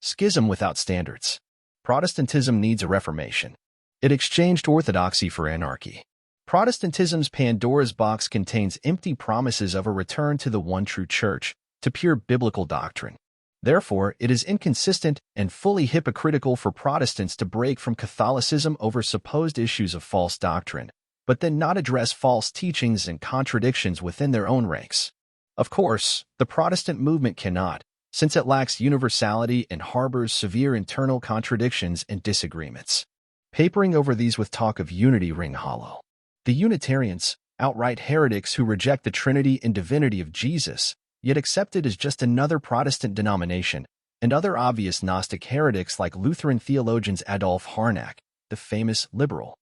Schism without standards. Protestantism needs a reformation. It exchanged orthodoxy for anarchy. Protestantism's Pandora's box contains empty promises of a return to the one true church, to pure biblical doctrine. Therefore, it is inconsistent and fully hypocritical for Protestants to break from Catholicism over supposed issues of false doctrine, but then not address false teachings and contradictions within their own ranks. Of course, the Protestant movement cannot, since it lacks universality and harbors severe internal contradictions and disagreements. Papering over these with talk of unity ring hollow. The Unitarians, outright heretics who reject the Trinity and divinity of Jesus, yet accept it as just another Protestant denomination, and other obvious Gnostic heretics like Lutheran theologians Adolf Harnack, the famous liberal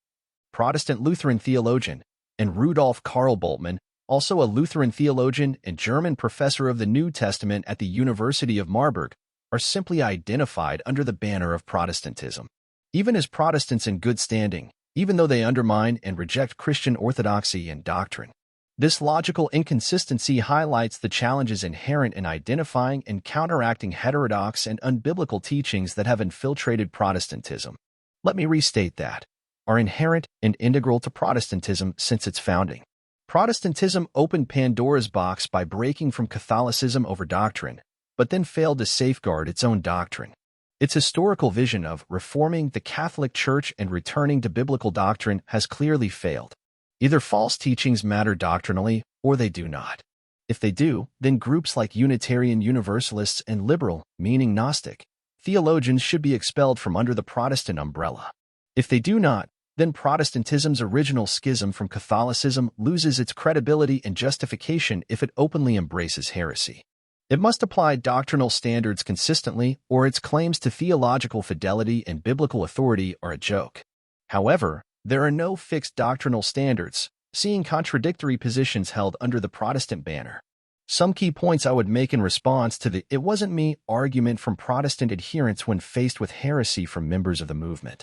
Protestant Lutheran theologian, and Rudolf Karl Bultmann, also a Lutheran theologian and German professor of the New Testament at the University of Marburg, are simply identified under the banner of Protestantism. Even as Protestants in good standing, even though they undermine and reject Christian orthodoxy and doctrine. This logical inconsistency highlights the challenges inherent in identifying and counteracting heterodox and unbiblical teachings that have infiltrated Protestantism. Let me restate that, are inherent and integral to Protestantism since its founding. Protestantism opened Pandora's box by breaking from Catholicism over doctrine, but then failed to safeguard its own doctrine. Its historical vision of reforming the Catholic Church and returning to biblical doctrine has clearly failed. Either false teachings matter doctrinally, or they do not. If they do, then groups like Unitarian Universalists and liberal, meaning Gnostic, theologians should be expelled from under the Protestant umbrella. If they do not, then Protestantism's original schism from Catholicism loses its credibility and justification if it openly embraces heresy. It must apply doctrinal standards consistently, or its claims to theological fidelity and biblical authority are a joke. However, there are no fixed doctrinal standards, seeing contradictory positions held under the Protestant banner. Some key points I would make in response to the "it wasn't me" argument from Protestant adherents when faced with heresy from members of the movement.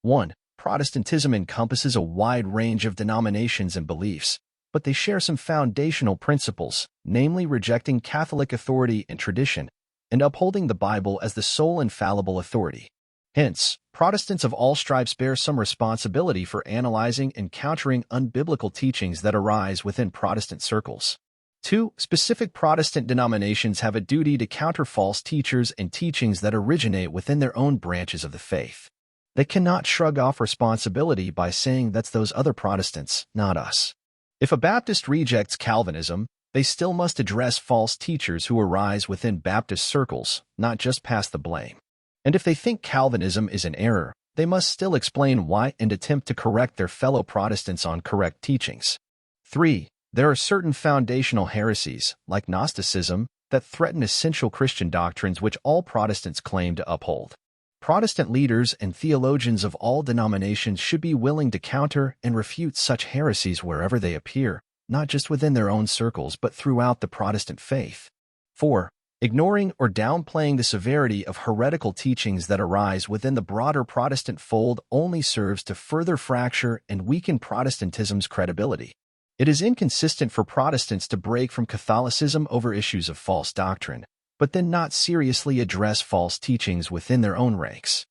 1. Protestantism encompasses a wide range of denominations and beliefs, but they share some foundational principles, namely rejecting Catholic authority and tradition, and upholding the Bible as the sole infallible authority. Hence, Protestants of all stripes bear some responsibility for analyzing and countering unbiblical teachings that arise within Protestant circles. 2. Specific Protestant denominations have a duty to counter false teachers and teachings that originate within their own branches of the faith. They cannot shrug off responsibility by saying that's those other Protestants, not us. If a Baptist rejects Calvinism, they still must address false teachers who arise within Baptist circles, not just pass the blame. And if they think Calvinism is an error, they must still explain why and attempt to correct their fellow Protestants on correct teachings. 3. There are certain foundational heresies, like Gnosticism, that threaten essential Christian doctrines which all Protestants claim to uphold. Protestant leaders and theologians of all denominations should be willing to counter and refute such heresies wherever they appear, not just within their own circles but throughout the Protestant faith. 4. Ignoring or downplaying the severity of heretical teachings that arise within the broader Protestant fold only serves to further fracture and weaken Protestantism's credibility. It is inconsistent for Protestants to break from Catholicism over issues of false doctrine, but then not seriously address false teachings within their own ranks.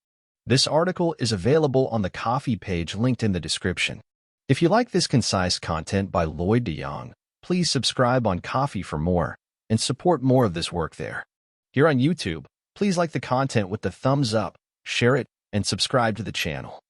This article is available on the Ko-fi page linked in the description. If you like this concise content by Lloyd de Jong, please subscribe on Ko-fi for more, and support more of this work there. Here on YouTube, please like the content with the thumbs up, share it, and subscribe to the channel.